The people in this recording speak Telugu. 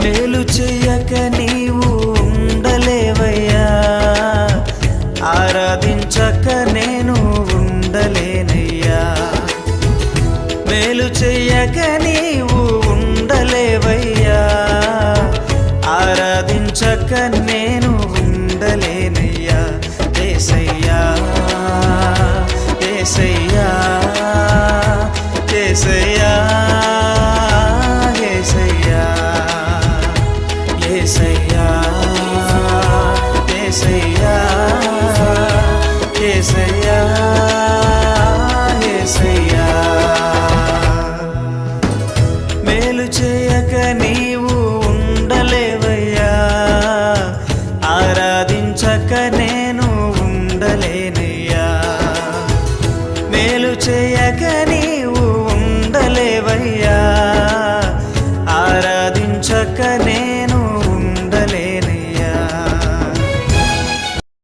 మేలు చెయ్యక నీవు ఉండలేవయ్యా, ఆరాధించక నేను ఉండలేనయ్యా. మేలు చెయ్యక నీవు ఉండలేవయ్యా, ఆరాధించక నేను ఉండలేనయ్యా. యేసయ్యా యేసయ్యా యేసయ్యా యేసయ్యా యేసయ్యా యేసయ్యా యేసయ్యా యేసయ్యా. మేలు చేయక నీవు ఉండలేవయ్యా, ఆరాధించక నేను ఉండలేనయ్యా. మేలు చేయక నీవు ఉండలేవయ్యా, ఆరాధించక